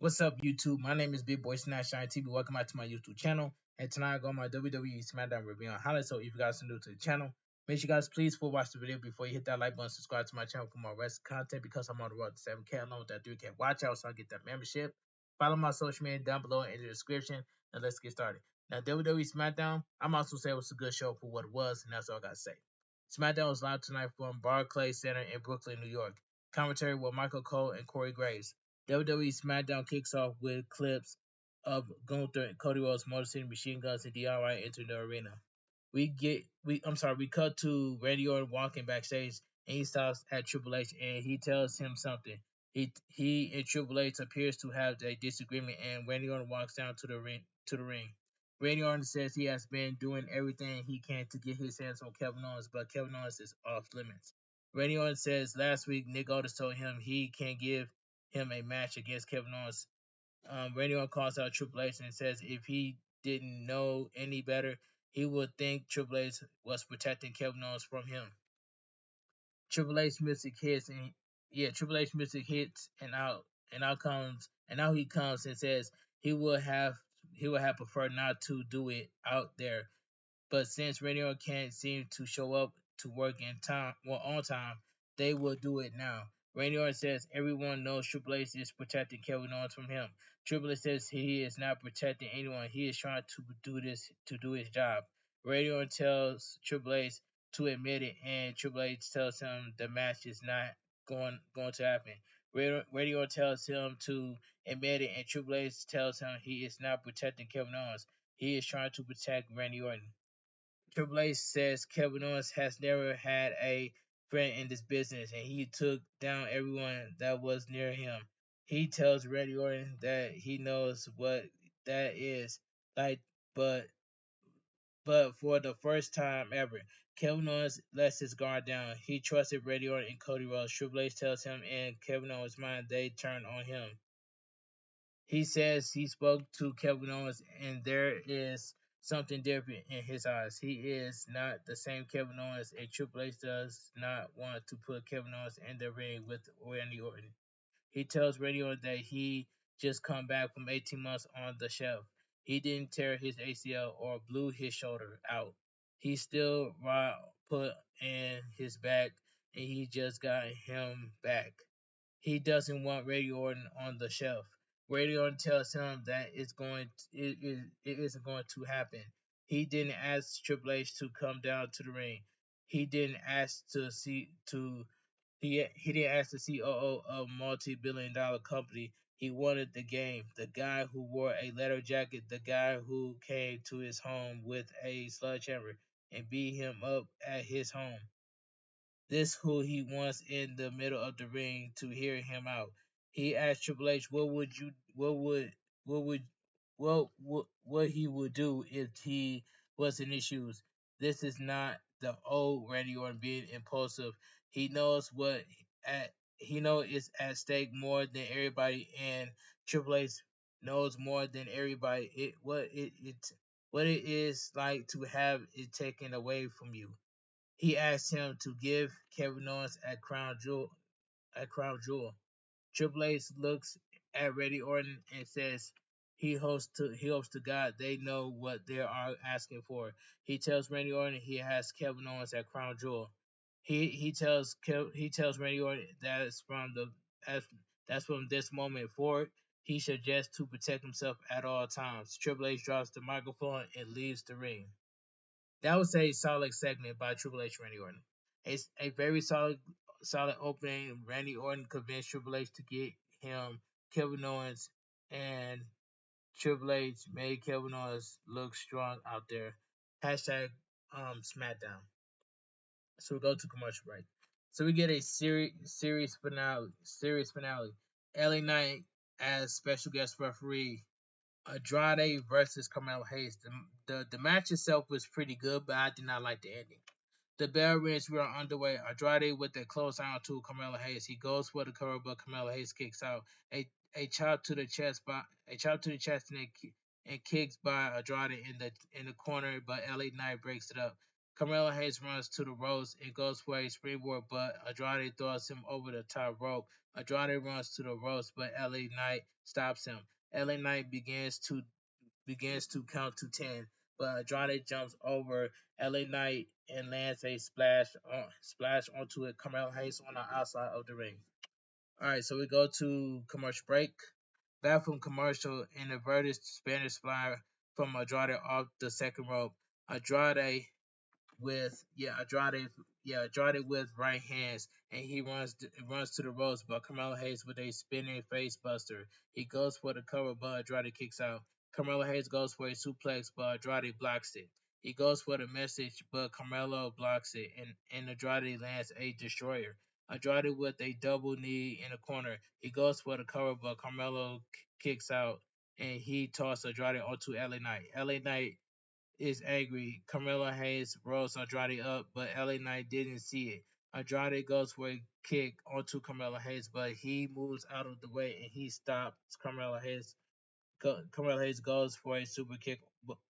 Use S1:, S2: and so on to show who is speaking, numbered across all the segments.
S1: What's up, YouTube? My name is Bigboysnacksjonnytv. Welcome back to my YouTube channel. And tonight I got my WWE Smackdown review on highlights. So if you guys are new to the channel, make sure you guys please full watch the video before you hit that like button, subscribe to my channel for more wrestling content because I'm on the road to 7K along with that 3K. Watch out so I get that membership. Follow my social media down below in the description. And let's get started. Now, WWE Smackdown, I'm also saying it was a good show for what it was, and that's all I gotta say. Smackdown was live tonight from Barclays Center in Brooklyn, New York. Commentary with Michael Cole and Corey Graves. WWE Smackdown kicks off with clips of Gunther and Cody Rhodes, Motor City Machine Guns, and DIY enter the arena. We cut to Randy Orton walking backstage, and he stops at Triple H, and he tells him something. He and Triple H appears to have a disagreement, and Randy Orton walks down to the ring. Randy Orton says he has been doing everything he can to get his hands on Kevin Owens, but Kevin Owens is off limits. Randy Orton says last week Nick Aldis told him he can give him a match against Kevin Owens. Randy Orton calls out Triple H and says if he didn't know any better, he would think Triple H was protecting Kevin Owens from him. Triple H music hits Triple H music hits and now he comes and says he would have preferred not to do it out there, but since Randy Orton can't seem to show up to work on time, they will do it now. Randy Orton says everyone knows Triple H is protecting Kevin Owens from him. Triple H says he is not protecting anyone. He is trying to do his job. Randy Orton tells Triple H to admit it, and Triple H tells him the match is not going to happen. Randy Orton tells him to admit it, and Triple H tells him he is not protecting Kevin Owens. He is trying to protect Randy Orton. Triple H says Kevin Owens has never had a friend in this business, and he took down everyone that was near him. He tells Randy Orton that he knows what that is like, but for the first time ever, Kevin Owens lets his guard down. He trusted Randy Orton and Cody Rhodes. Triple H tells him in Kevin Owens' mind they turn on him. He says he spoke to Kevin Owens and there is something different in his eyes. He is not the same Kevin Owens, and Triple H does not want to put Kevin Owens in the ring with Randy Orton. He tells Randy Orton that he just come back from 18 months on the shelf. He didn't tear his ACL or blew his shoulder out. He still put in his back, and he just got him back. He doesn't want Randy Orton on the shelf. Randy Orton tells him that it isn't going to happen. He didn't ask Triple H to come down to the ring. He didn't ask to see to he didn't ask the COO of a multi-billion-dollar company. He wanted the game, the guy who wore a leather jacket, the guy who came to his home with a sledgehammer and beat him up at his home. This who he wants in the middle of the ring to hear him out. He asked Triple H what he would do if he was in his shoes. This is not the old Randy Orton being impulsive. He knows he knows it's at stake more than everybody, and Triple H knows more than everybody what it is like to have it taken away from you. He asked him to give Kevin Owens a crown jewel. Triple H looks at Randy Orton and says he hopes to God they know what they are asking for. He tells Randy Orton he has Kevin Owens at crown jewel. He tells Randy Orton that's from this moment forward he should just to protect himself at all times. Triple H drops the microphone and leaves the ring. That was a solid segment by Triple H Randy Orton. It's a very solid opening. Randy Orton convinced Triple H to get him Kevin Owens, and Triple H made Kevin Owens look strong out there. Hashtag Smackdown. So we go to commercial break. So we get a series finale. LA Knight as special guest referee. Andrade versus Carmelo Hayes. The match itself was pretty good, but I did not like the ending. The bell rings. We are underway. Andrade with the clothesline to Carmelo Hayes. He goes for the cover, but Carmelo Hayes kicks out. A chop to the chest and kicks by Andrade in the corner, but LA Knight breaks it up. Carmelo Hayes runs to the ropes and goes for a springboard, but Andrade throws him over the top rope. Andrade runs to the ropes, but LA Knight stops him. LA Knight begins to count to 10, but Andrade jumps over LA Knight and lands a splash onto it. Carmelo Hayes on the outside of the ring. All right, so we go to commercial break. Back from commercial, an inverted Spanish fly from Andrade off the second rope. Andrade Andrade with right hands, and he runs to the ropes, but Carmelo Hayes with a spinning face buster. He goes for the cover, but Andrade kicks out. Carmelo Hayes goes for a suplex, but Andrade blocks it. He goes for the message, but Carmelo blocks it, and Andrade lands a destroyer. Andrade with a double knee in the corner. He goes for the cover, but Carmelo kicks out, and he tosses Andrade onto LA Knight. LA Knight is angry. Carmelo Hayes rolls Andrade up, but LA Knight didn't see it. Andrade goes for a kick onto Carmelo Hayes, but he moves out of the way and he stops Carmelo Hayes. Carmelo Hayes goes for a super kick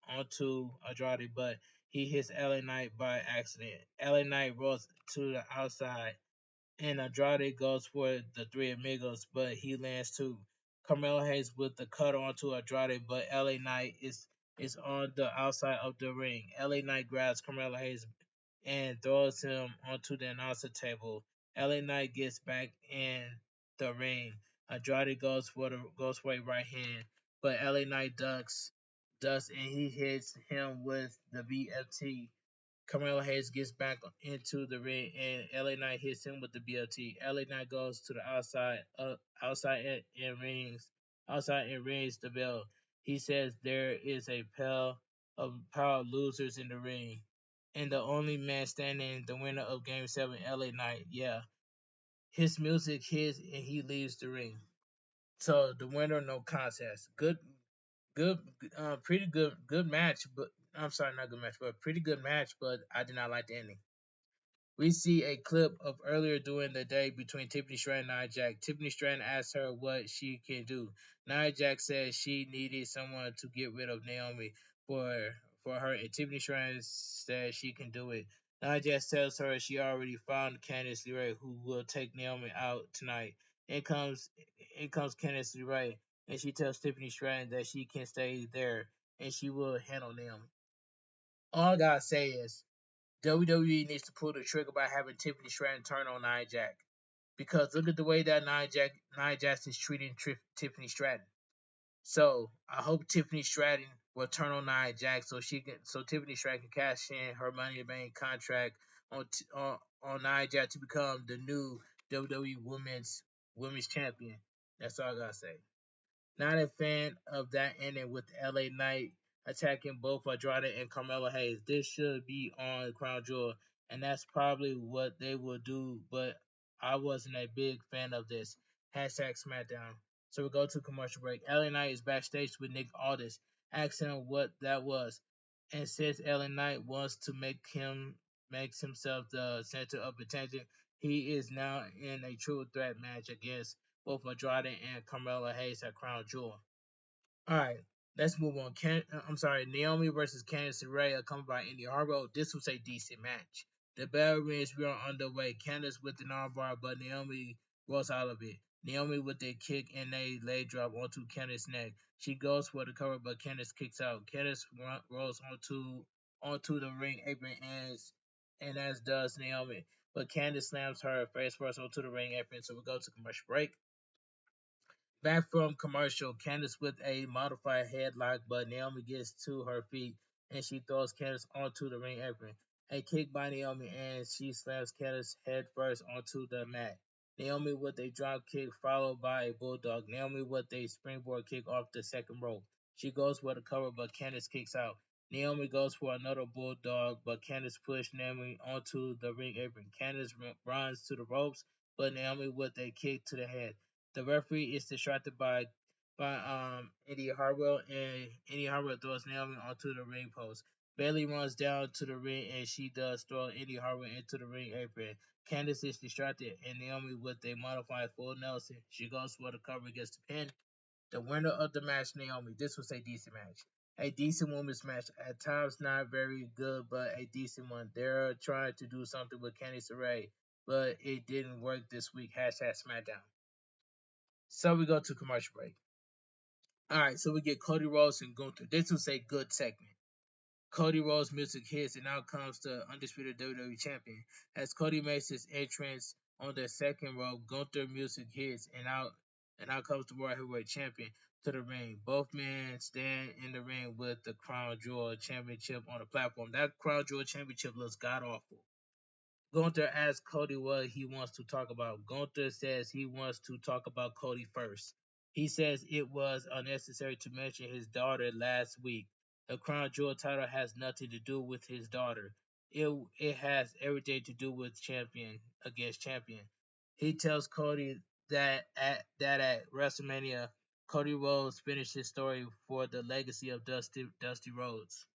S1: onto Andrade, but he hits LA Knight by accident. LA Knight rolls to the outside, and Andrade goes for the Three Amigos, but he lands too. Carmelo Hayes with the cut onto Andrade, but LA Knight is on the outside of the ring. LA Knight grabs Carmelo Hayes and throws him onto the announcer table. LA Knight gets back in the ring. Andrade goes for a right hand, but LA Knight ducks and he hits him with the BFT. Carmelo Hayes gets back into the ring, and LA Knight hits him with the BLT. LA Knight goes to the outside and rings the bell. He says there is a pile of losers in the ring, and the only man standing, the winner of Game 7, LA Knight. Yeah, his music hits, and he leaves the ring. So the winner, no contest. Good, pretty good match, but I'm sorry, not good match, but pretty good match. But I did not like the ending. We see a clip of earlier during the day between Tiffany Stratton and Nia Jax. Tiffany Stratton asked her what she can do. Nia Jax said she needed someone to get rid of Naomi for her, and Tiffany Stratton said she can do it. Nia Jax tells her she already found Candice LeRae, who will take Naomi out tonight. In comes Candice LeRae, and she tells Tiffany Stratton that she can stay there and she will handle Naomi. All I gotta say is WWE needs to pull the trigger by having Tiffany Stratton turn on Nia Jax. Because look at the way that Nia Jax is treating Tiffany Stratton. So I hope Tiffany Stratton will turn on Nia Jax so Tiffany Stratton can cash in her Money in the Bank contract on Nia Jax to become the new WWE Women's Champion. That's all I gotta say. Not a fan of that ending with LA Knight attacking both Andrade and Carmelo Hayes. This should be on Crown Jewel, and that's probably what they will do, but I wasn't a big fan of this. Hashtag Smackdown. So we go to commercial break. LA Knight is backstage with Nick Aldis, asking him what that was. And since LA Knight wants to makes himself the center of attention, he is now in a true threat match against both Andrade and Carmelo Hayes at Crown Jewel. All right, let's move on. Naomi versus Candice LeRae, accompanied by Indy Harbaugh. This was a decent match. The bell rings, we are underway. Candice with an armbar, but Naomi rolls out of it. Naomi with a kick and a leg drop onto Candice's neck. She goes for the cover, but Candice kicks out. Candice rolls onto the ring apron and as does Naomi. But Candice slams her face first onto the ring apron, so we go to commercial break. Back from commercial, Candice with a modified headlock, but Naomi gets to her feet and she throws Candice onto the ring apron. A kick by Naomi and she slams Candice head first onto the mat. Naomi with a drop kick followed by a bulldog. Naomi with a springboard kick off the second rope. She goes for the cover, but Candice kicks out. Naomi goes for another bulldog, but Candice pushes Naomi onto the ring apron. Candice runs to the ropes, but Naomi with a kick to the head. The referee is distracted by Eddie Harwell, and Eddie Harwell throws Naomi onto the ring post. Bailey runs down to the ring, and she does throw Eddie Harwell into the ring apron. Candice is distracted, and Naomi with a modified full Nelson. She goes for the cover, gets the pin. The winner of the match, Naomi. This was a decent match. A decent women's match. At times not very good, but a decent one. They're trying to do something with Candice LeRae, but it didn't work this week. Hashtag Smackdown. So we go to commercial break. Alright, so we get Cody Rhodes and Gunther. This was a good segment. Cody Rhodes' music hits, and out comes the undisputed WWE champion. As Cody makes his entrance on the second row, Gunther music hits, and out comes the World Heavyweight Champion to the ring. Both men stand in the ring with the Crown Jewel Championship on the platform. That Crown Jewel Championship looks god awful. Gunther asks Cody what he wants to talk about. Gunther says he wants to talk about Cody first. He says it was unnecessary to mention his daughter last week. The Crown Jewel title has nothing to do with his daughter. It has everything to do with champion against champion. He tells Cody that at WrestleMania, Cody Rhodes finished his story for the legacy of Dusty Rhodes.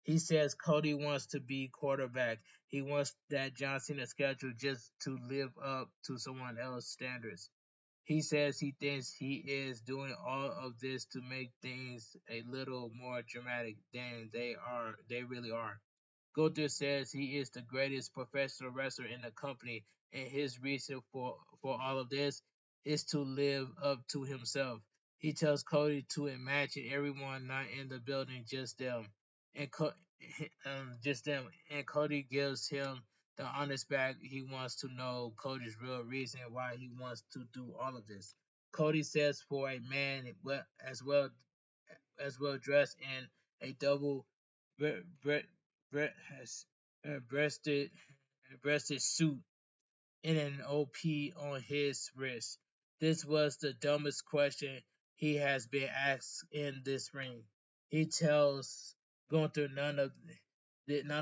S1: He says Cody wants to be quarterback. He wants that John Cena schedule just to live up to someone else's standards. He says he thinks he is doing all of this to make things a little more dramatic than they really are. Gunther says he is the greatest professional wrestler in the company, and his reason for all of this is to live up to himself. He tells Cody to imagine everyone not in the building, just them, and just them. And Cody gives him the honest back. He wants to know Cody's real reason why he wants to do all of this. Cody says for a man as well dressed in a double bre- bre- has breasted suit and an OP on his wrist. This was the dumbest question he has been asked in this ring. He tells Gunther none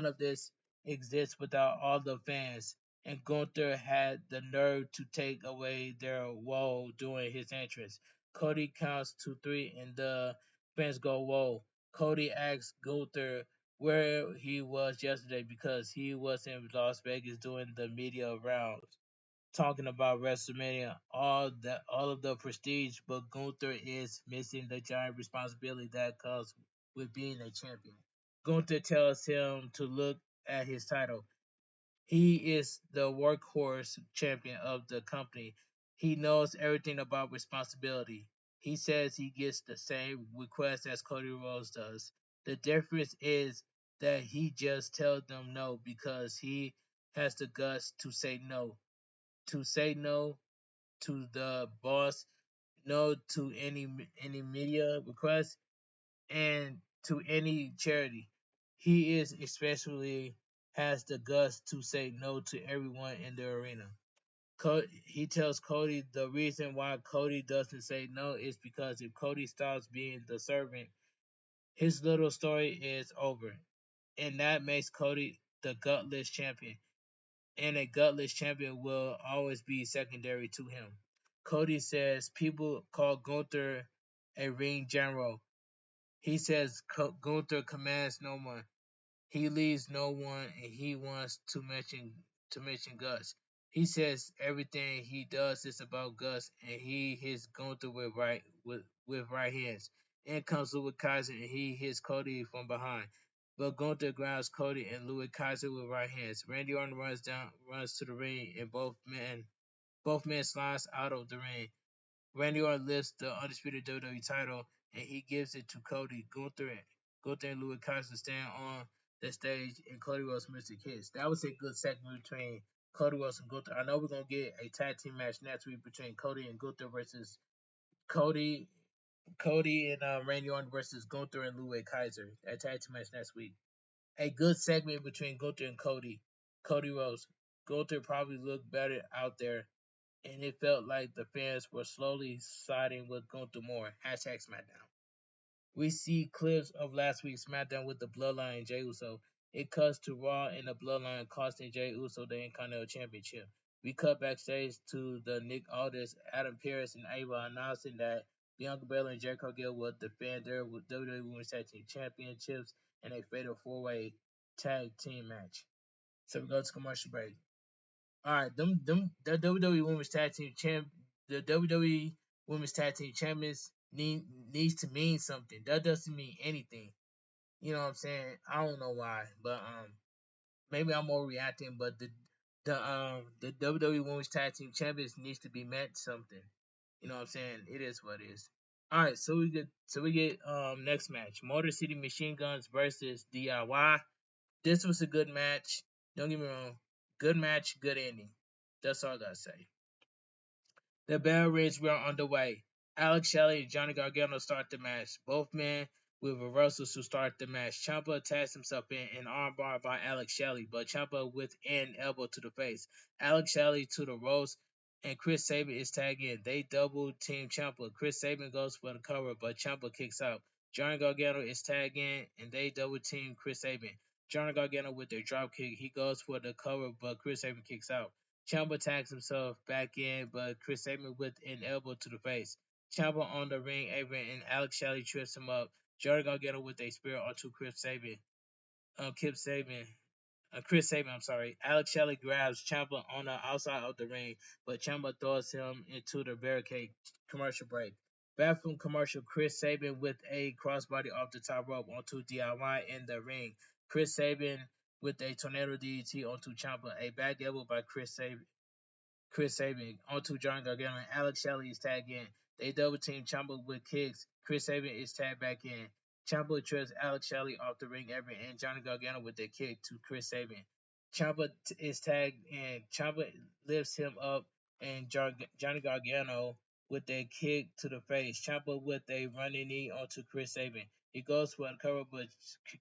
S1: of this exists without all the fans, and Gunther had the nerve to take away their woe during his entrance. Cody counts to three, and the fans go whoa. Cody asks Gunther where he was yesterday because he was in Las Vegas doing the media rounds, talking about WrestleMania, all of the prestige, but Gunther is missing the giant responsibility that comes with being a champion. Gunther tells him to look at his title. He is the workhorse champion of the company. He knows everything about responsibility. He says he gets the same request as Cody Rhodes does. The difference is that he just tells them no because he has the guts to say no. To say no to the boss, no to any media request, and to any charity. He is especially has the guts to say no to everyone in the arena. He tells Cody the reason why Cody doesn't say no is because if Cody stops being the servant, his little story is over. And that makes Cody the gutless champion. And a gutless champion will always be secondary to him. Cody says people call Gunther a ring general. He says Gunther commands no one. He leaves no one, and he wants to mention Gus. He says everything he does is about Gus, and he hits Gunther with right hands. In comes Louis Kaiser, and he hits Cody from behind. But Gunther grabs Cody and Louis Kaiser with right hands. Randy Orton runs to the ring, and both men slides out of the ring. Randy Orton lifts the undisputed WWE title, and he gives it to Cody. Gunther and Louis Kaiser stand on the stage, and Cody Rhodes music hits. That was a good segment between Cody Rhodes and Gunther. I know we're gonna get a tag team match next week between Cody and Gunther versus Cody, Cody and Randy Orton versus Gunther and Louis Kaiser. That tag team match next week. A good segment between Gunther and Cody Rhodes. Gunther probably looked better out there, and it felt like the fans were slowly siding with Gunther more. Hashtag SmackDown. We see clips of last week's SmackDown with the Bloodline and Jey Uso. It cuts to Raw and the Bloodline costing Jey Uso the Intercontinental Championship. We cut backstage to the Nick Aldis, Adam Pearce, and Ava announcing that Bianca Belair and Jericho Gill will defend their WWE Women's Tag Team Championships in a fatal four-way tag team match. So we go to commercial break. All right, the WWE Women's Tag Team the WWE Women's Tag Team Champions need, needs to mean something. That doesn't mean anything. You know what I'm saying? I don't know why, but maybe I'm overreacting. But the WWE Women's Tag Team Champions needs to be meant something. You know what I'm saying? It is what it is. All right, so we get next match: Motor City Machine Guns versus DIY. This was a good match. Don't get me wrong, good match, good ending. That's all I gotta say. The bell rings were underway. Alex Shelley and Johnny Gargano start the match. Both men with reversals to start the match. Ciampa attacks himself in an armbar by Alex Shelley, but Ciampa with an elbow to the face. Alex Shelley to the ropes, and Chris Sabin is tagged in. They double team Ciampa. Chris Sabin goes for the cover, but Ciampa kicks out. Johnny Gargano is tagged in, and they double team Chris Sabin. Johnny Gargano with their drop kick. He goes for the cover, but Chris Sabin kicks out. Ciampa tags himself back in, but Chris Sabin with an elbow to the face. Ciampa on the ring apron, and Alex Shelley trips him up. Johnny Gargano with a spear onto Chris Sabin. Kip Sabin. Chris Sabin, I'm sorry. Alex Shelley grabs Ciampa on the outside of the ring, but Ciampa throws him into the barricade. Commercial break. Bathroom commercial. Chris Sabin with a crossbody off the top rope onto DIY in the ring. Chris Sabin with a tornado DDT onto Ciampa. A back elbow by Chris Sabin onto John Gargano, and Alex Shelley is tagged in. They double team Ciampa with kicks. Chris Sabin is tagged back in. Ciampa trips Alex Shelley off the ring apron, and Johnny Gargano with a kick to Chris Sabin. Ciampa is tagged in. Ciampa lifts him up, and Johnny Gargano with a kick to the face. Ciampa with a running knee onto Chris Sabin. He goes for a cover, but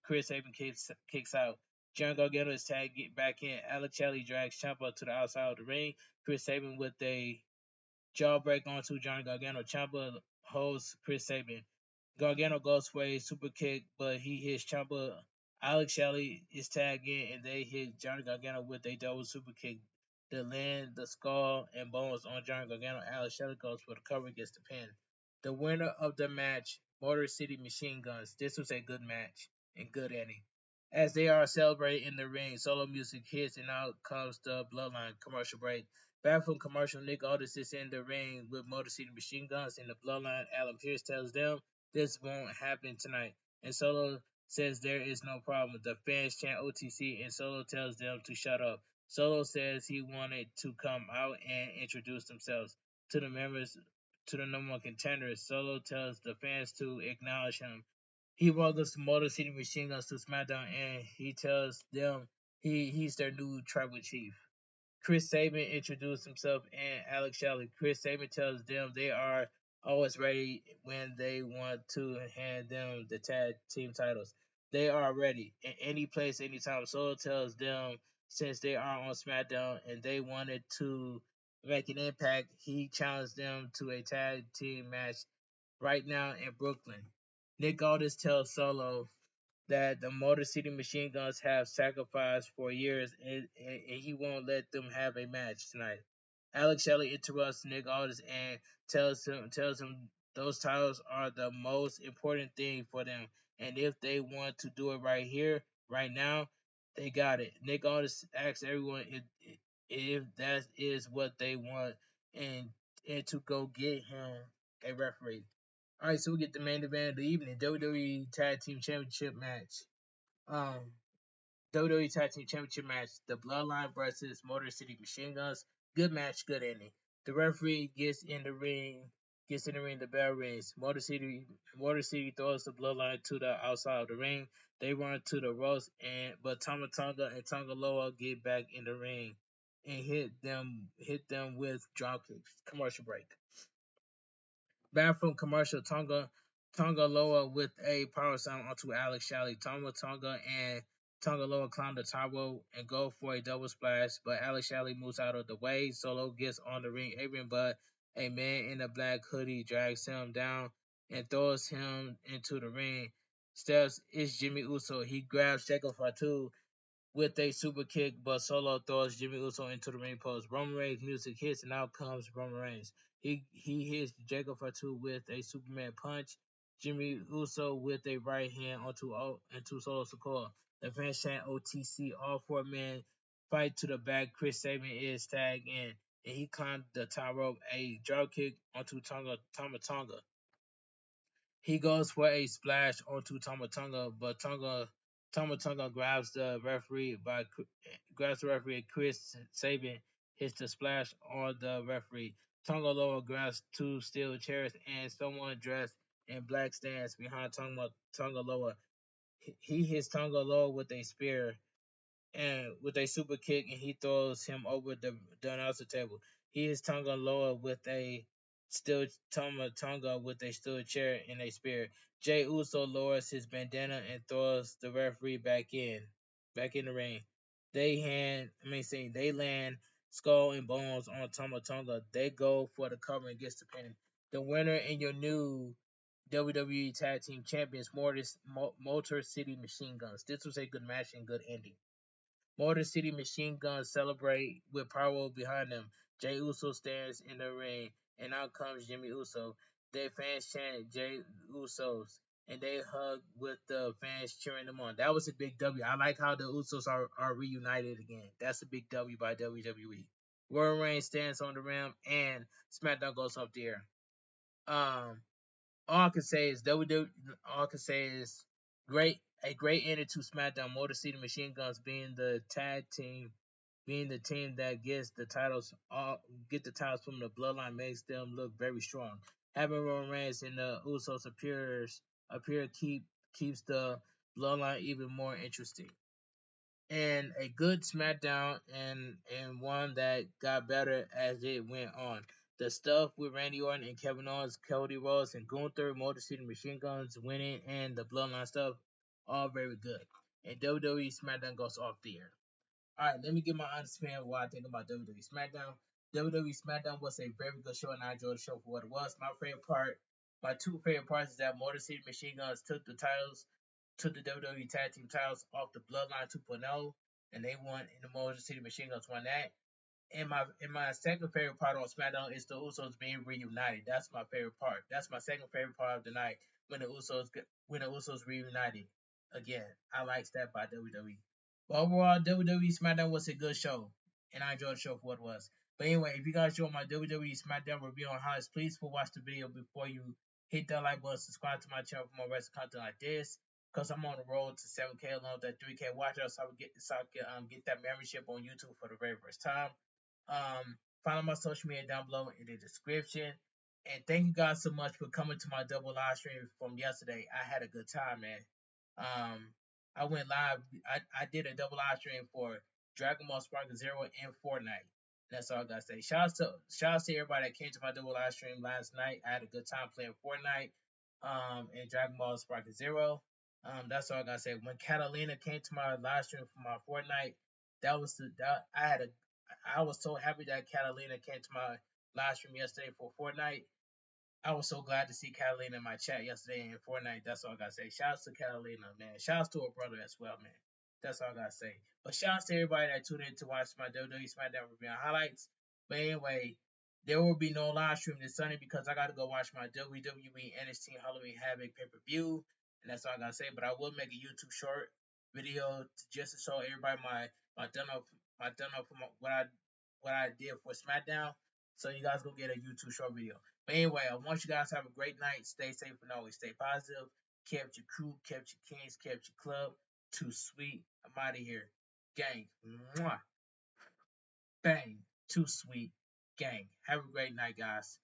S1: Chris Sabin kicks out. Johnny Gargano is tagged back in. Alex Shelley drags Ciampa to the outside of the ring. Chris Sabin with a jawbreak onto Johnny Gargano. Ciampa holds Chris Sabin. Gargano goes for a super kick, but he hits Ciampa. Alex Shelley is tagged in, and they hit Johnny Gargano with a double super kick. The land, the skull, and bones on Johnny Gargano. Alex Shelley goes for the cover, gets the pin. The winner of the match, Motor City Machine Guns. This was a good match and good ending. As they are celebrating in the ring, solo music hits, and out comes the Bloodline commercial break. Back from commercial, Nick Aldis is in the ring with Motor City Machine Guns in the Bloodline. Adam Pearce tells them this won't happen tonight, and Solo says there is no problem. The fans chant OTC, and Solo tells them to shut up. Solo says he wanted to come out and introduce themselves to the members, to the number one contenders. Solo tells the fans to acknowledge him. He welcomes Motor City Machine Guns to SmackDown, and he tells them he's their new tribal chief. Chris Sabin introduced himself and Alex Shelley. Chris Sabin tells them they are always ready when they want to hand them the tag team titles. They are ready in any place, anytime. Solo tells them since they are on SmackDown and they wanted to make an impact, he challenged them to a tag team match right now in Brooklyn. Nick Aldis tells Solo that the Motor City Machine Guns have sacrificed for years, and he won't let them have a match tonight. Alex Shelley interrupts Nick Aldis and tells him those titles are the most important thing for them, and if they want to do it right here, right now, they got it. Nick Aldis asks everyone if that is what they want, and to go get him a referee. All right, so we get the main event of the evening: WWE Tag Team Championship match. Um, WWE Tag Team Championship match: The Bloodline versus Motor City Machine Guns. Good match, good ending. The referee gets in the ring. The bell rings. Motor City throws the Bloodline to the outside of the ring. They run to the ropes, but Tama Tonga and Tonga Loa get back in the ring and hit them with drop kicks. Commercial break. Back from commercial, Tonga Loa with a power slam onto Alex Shelley. Tonga and Tonga Loa climb the top rope and go for a double splash, but Alex Shelley moves out of the way. Solo gets on the ring apron, but a man in a black hoodie drags him down and throws him into the ring. Steps is Jimmy Uso. He grabs Jacob Fatu with a super kick, but Solo throws Jimmy Uso into the ring post. Roman Reigns music hits, and out comes Roman Reigns. He hits Jacob Fatu with a Superman punch. Jimmy Uso with a right hand onto Solo Sikoa. The fans chant OTC. All four men fight to the back. Chris Sabin is tagged in, and he climbed the top rope. A drop kick onto Tama Tonga. He goes for a splash onto Tama Tonga, but Tama Tonga grabs the referee. Chris Sabin hits the splash on the referee. Tonga Loa grabs two steel chairs and someone dressed in black stands behind Tonga Loa. He hits Tonga Loa with a spear and with a super kick, and he throws him over the announcer table. He is Tonga Loa with a Tonga with a steel chair and a spear. Jay Uso lowers his bandana and throws the referee back in the ring. They land skull and bones on Tonga. They go for the cover and gets the pin. The winner and your new WWE Tag Team Champions, Motor City Machine Guns. This was a good match and good ending. Motor City Machine Guns celebrate with power behind them. Jay Uso stands in the ring, and out comes Jimmy Uso. Their fans chant Jay Usos, and they hug with the fans cheering them on. That was a big W. I like how the Usos are reunited again. That's a big W by WWE. Roman Reigns stands on the rim, and SmackDown goes up there. Um, all I can say is WWE. All I can say is a great ending to SmackDown. Motor City Machine Guns being the tag team, being the team that get the titles from the Bloodline makes them look very strong. Having Roman Reigns and the Usos keeps the Bloodline even more interesting. And a good SmackDown and one that got better as it went on. The stuff with Randy Orton and Kevin Owens, Cody Rhodes, and Gunther, Motor City Machine Guns winning, and the Bloodline stuff, all very good. And WWE SmackDown goes off the air. Alright, let me get my honest opinion of what I think about WWE SmackDown. WWE SmackDown was a very good show, and I enjoyed the show for what it was. My two favorite parts is that Motor City Machine Guns took the WWE Tag Team titles off the Bloodline 2.0, and they won, and the Motor City Machine Guns won that. And my second favorite part on SmackDown is the Usos being reunited. That's my favorite part. That's my second favorite part of the night when the Usos reunited again. I like that by WWE. But overall, WWE SmackDown was a good show, and I enjoyed the show for what it was. But anyway, if you guys enjoyed my WWE SmackDown review on highlights, please watch the video before you hit that like button, subscribe to my channel for more wrestling content like this. Cause I'm on the road to 7K along with that 3K watchers, so I can get that membership on YouTube for the very first time. Follow my social media down below in the description. And thank you guys so much for coming to my double live stream from yesterday. I had a good time, man. I went live. I did a double live stream for Dragon Ball Sparking Zero and Fortnite. That's all I gotta say. Shout out to everybody that came to my double live stream last night. I had a good time playing Fortnite, and Dragon Ball Sparking Zero. That's all I gotta say. When Catalina came to my live stream for my Fortnite, that was the that I was so happy that Catalina came to my live stream yesterday for Fortnite. I was so glad to see Catalina in my chat yesterday in Fortnite. That's all I gotta say. Shouts to Catalina, man. Shouts to her brother as well, man. That's all I gotta say. But shouts to everybody that tuned in to watch my WWE SmackDown review and highlights. But anyway, there will be no live stream this Sunday because I gotta go watch my WWE NXT Halloween Havoc pay per view, and that's all I gotta say. But I will make a YouTube short video just to show everybody my done up for what I did for SmackDown. So you guys go get a YouTube short video. But anyway, I want you guys to have a great night. Stay safe and always stay positive. Kept your crew, kept your kings, kept your club. Too sweet. I'm out of here. Gang. Mwah. Bang. Too sweet. Gang. Have a great night, guys.